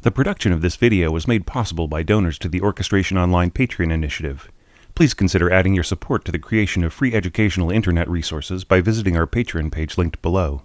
The production of this video was made possible by donors to the Orchestration Online Patreon initiative. Please consider adding your support to the creation of free educational internet resources by visiting our Patreon page linked below.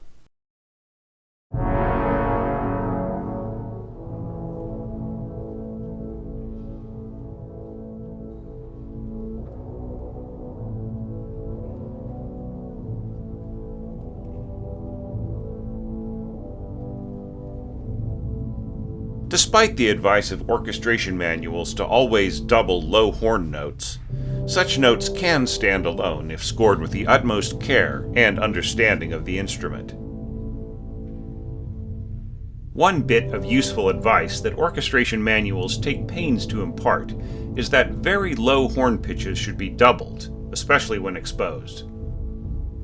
Despite the advice of orchestration manuals to always double low horn notes, such notes can stand alone if scored with the utmost care and understanding of the instrument. One bit of useful advice that orchestration manuals take pains to impart is that very low horn pitches should be doubled, especially when exposed.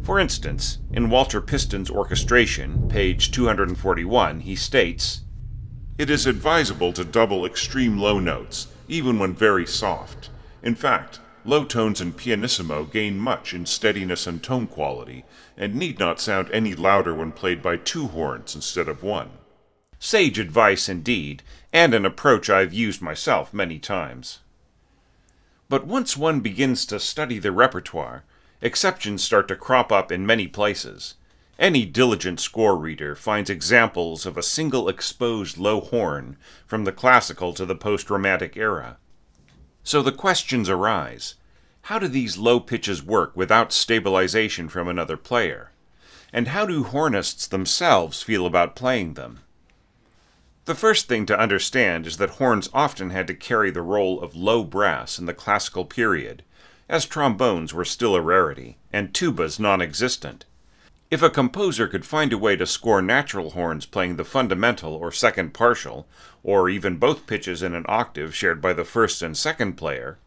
For instance, in Walter Piston's Orchestration, page 241, he states, "It is advisable to double extreme low notes, even when very soft. In fact, low tones in pianissimo gain much in steadiness and tone quality, and need not sound any louder when played by two horns instead of one." Sage advice indeed, and an approach I've used myself many times. But once one begins to study the repertoire, exceptions start to crop up in many places. Any diligent score reader finds examples of a single exposed low horn from the classical to the post-romantic era. So the questions arise: how do these low pitches work without stabilization from another player? And how do hornists themselves feel about playing them? The first thing to understand is that horns often had to carry the role of low brass in the classical period, as trombones were still a rarity, and tubas non-existent. If a composer could find a way to score natural horns playing the fundamental or second partial, or even both pitches in an octave shared by the first and second player,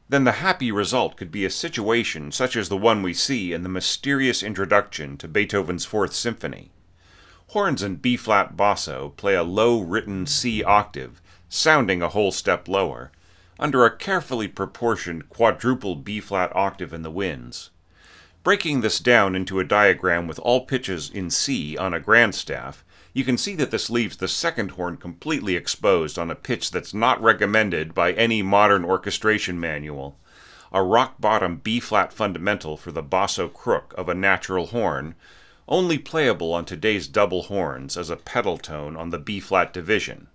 then the happy result could be a situation such as the one we see in the mysterious introduction to Beethoven's Fourth Symphony. Horns in B-flat basso play a low-written C octave, sounding a whole step lower, under a carefully proportioned quadruple B-flat octave in the winds. Breaking this down into a diagram with all pitches in C on a grand staff, you can see that this leaves the second horn completely exposed on a pitch that's not recommended by any modern orchestration manual, a rock-bottom B-flat fundamental for the basso crook of a natural horn, only playable on today's double horns as a pedal tone on the B-flat division.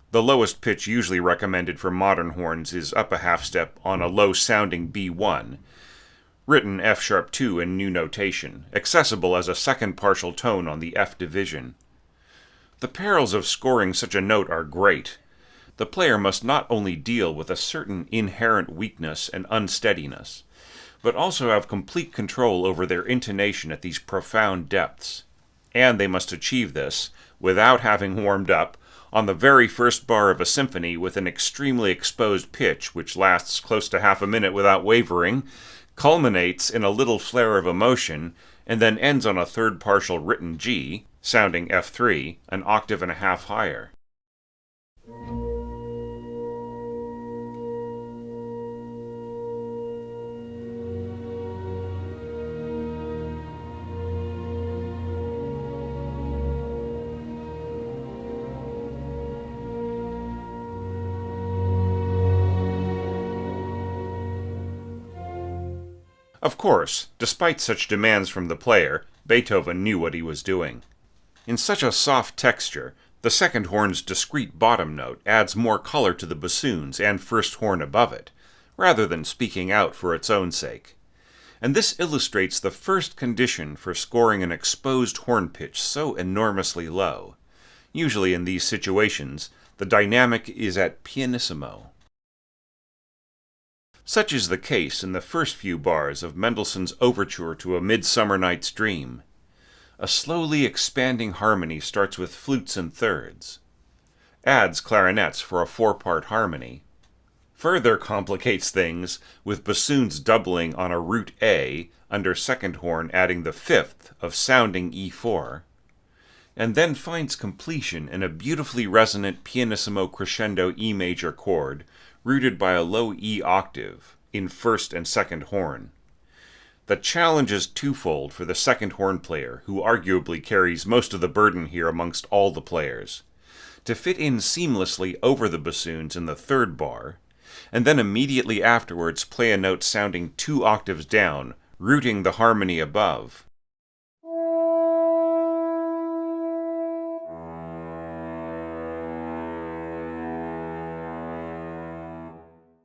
The lowest pitch usually recommended for modern horns is up a half step on a low-sounding B1, written F-sharp 2 in new notation, accessible as a second partial tone on the F division. The perils of scoring such a note are great. The player must not only deal with a certain inherent weakness and unsteadiness, but also have complete control over their intonation at these profound depths. And they must achieve this without having warmed up on the very first bar of a symphony with an extremely exposed pitch which lasts close to half a minute without wavering, culminates in a little flare of emotion, and then ends on a third partial written G, sounding F3, an octave and a half higher. Of course, despite such demands from the player, Beethoven knew what he was doing. In such a soft texture, the second horn's discrete bottom note adds more color to the bassoons and first horn above it, rather than speaking out for its own sake. And this illustrates the first condition for scoring an exposed horn pitch so enormously low. Usually in these situations, the dynamic is at pianissimo. Such is the case in the first few bars of Mendelssohn's Overture to A Midsummer Night's Dream. A slowly expanding harmony starts with flutes and thirds, adds clarinets for a four-part harmony, further complicates things with bassoons doubling on a root A under second horn adding the fifth of sounding E4, and then finds completion in a beautifully resonant pianissimo crescendo E major chord rooted by a low E octave in first and second horn. The challenge is twofold for the second horn player, who arguably carries most of the burden here amongst all the players. to fit in seamlessly over the bassoons in the third bar, and then immediately afterwards play a note sounding 2 octaves down, rooting the harmony above.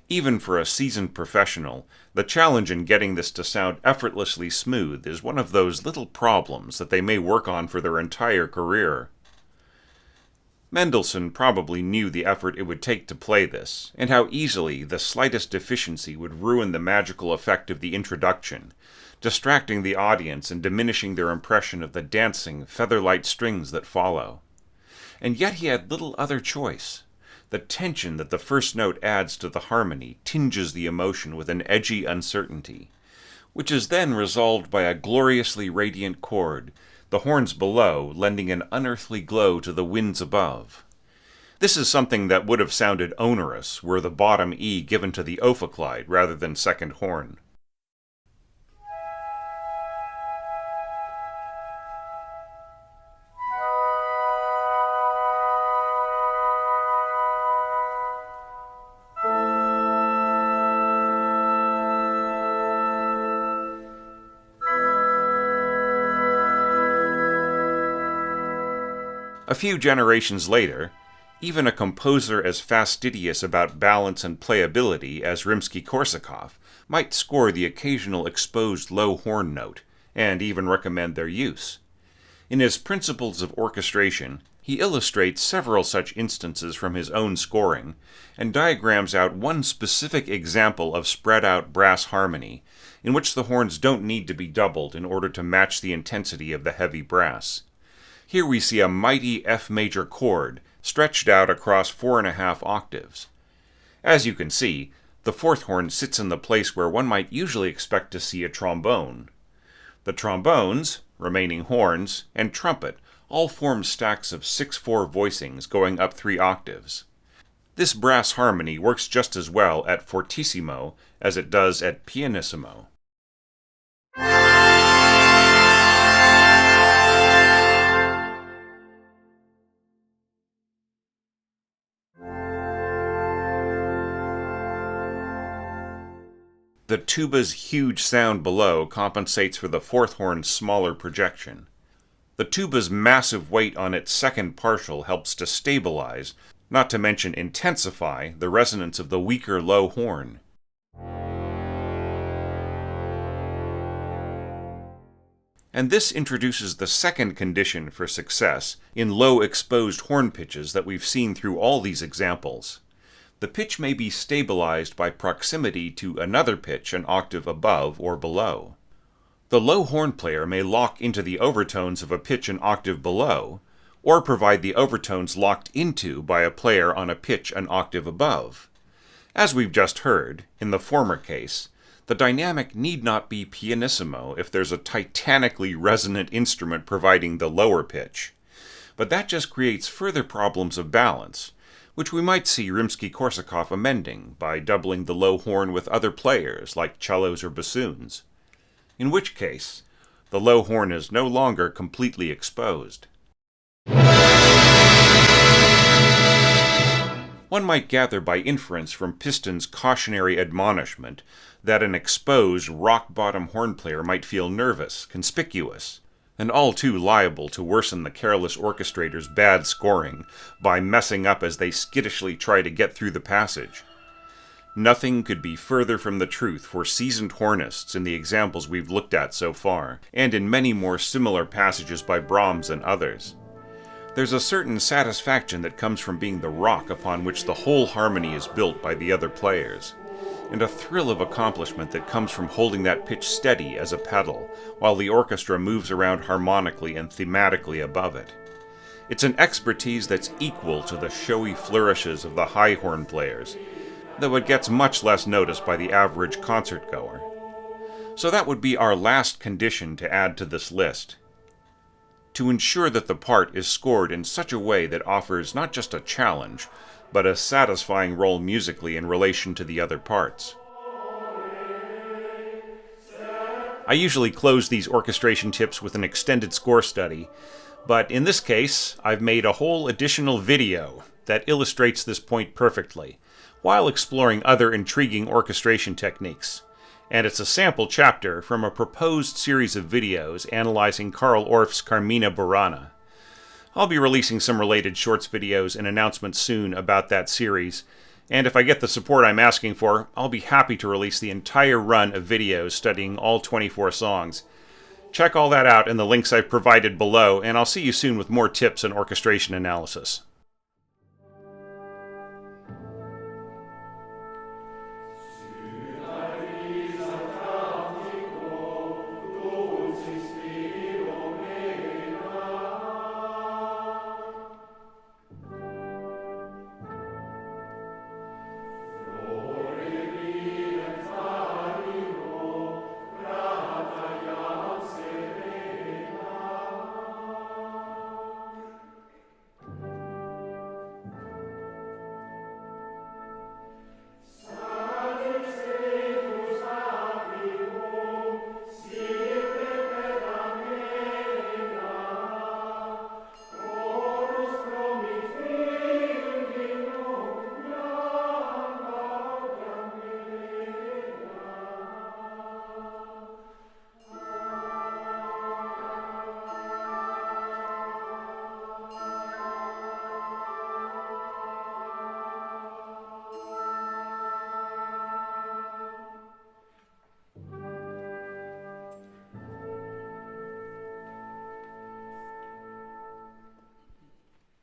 Even for a seasoned professional, the challenge in getting this to sound effortlessly smooth is one of those little problems that they may work on for their entire career. Mendelssohn probably knew the effort it would take to play this, and how easily the slightest deficiency would ruin the magical effect of the introduction, distracting the audience and diminishing their impression of the dancing, feather-light strings that follow. And yet he had little other choice. The tension that the first note adds to the harmony tinges the emotion with an edgy uncertainty, which is then resolved by a gloriously radiant chord, the horns below lending an unearthly glow to the winds above. This is something that would have sounded onerous were the bottom E given to the ophicleide rather than second horn. A few generations later, even a composer as fastidious about balance and playability as Rimsky-Korsakov might score the occasional exposed low horn note, and even recommend their use. In his Principles of Orchestration, he illustrates several such instances from his own scoring, and diagrams out one specific example of spread-out brass harmony, in which the horns don't need to be doubled in order to match the intensity of the heavy brass. Here we see a mighty F major chord stretched out across 4.5 octaves. As you can see, the fourth horn sits in the place where one might usually expect to see a trombone. The trombones, remaining horns, and trumpet all form stacks of 6/4 voicings going up 3 octaves. This brass harmony works just as well at fortissimo as it does at pianissimo. The tuba's huge sound below compensates for the fourth horn's smaller projection. The tuba's massive weight on its second partial helps to stabilize, not to mention intensify, the resonance of the weaker low horn. And this introduces the second condition for success in low exposed horn pitches that we've seen through all these examples. The pitch may be stabilized by proximity to another pitch an octave above or below. The low horn player may lock into the overtones of a pitch an octave below, or provide the overtones locked into by a player on a pitch an octave above. As we've just heard, in the former case, the dynamic need not be pianissimo if there's a titanically resonant instrument providing the lower pitch. But that just creates further problems of balance, which we might see Rimsky-Korsakov amending by doubling the low horn with other players, like cellos or bassoons. In which case, the low horn is no longer completely exposed. One might gather by inference from Piston's cautionary admonishment that an exposed, rock-bottom horn player might feel nervous, conspicuous, and all too liable to worsen the careless orchestrator's bad scoring by messing up as they skittishly try to get through the passage. Nothing could be further from the truth for seasoned hornists in the examples we've looked at so far, and in many more similar passages by Brahms and others. There's a certain satisfaction that comes from being the rock upon which the whole harmony is built by the other players, and a thrill of accomplishment that comes from holding that pitch steady as a pedal, while the orchestra moves around harmonically and thematically above it. It's an expertise that's equal to the showy flourishes of the high horn players, though it gets much less noticed by the average concertgoer. So that would be our last condition to add to this list. To ensure that the part is scored in such a way that offers not just a challenge, but a satisfying role musically in relation to the other parts. I usually close these orchestration tips with an extended score study, But in this case, I've made a whole additional video that illustrates this point perfectly, while exploring other intriguing orchestration techniques. And it's a sample chapter from a proposed series of videos analyzing Carl Orff's Carmina Burana. I'll be releasing some related shorts videos and announcements soon about that series, and if I get the support I'm asking for, I'll be happy to release the entire run of videos studying all 24 songs. Check all that out in the links I've provided below, and I'll see you soon with more tips on orchestration analysis.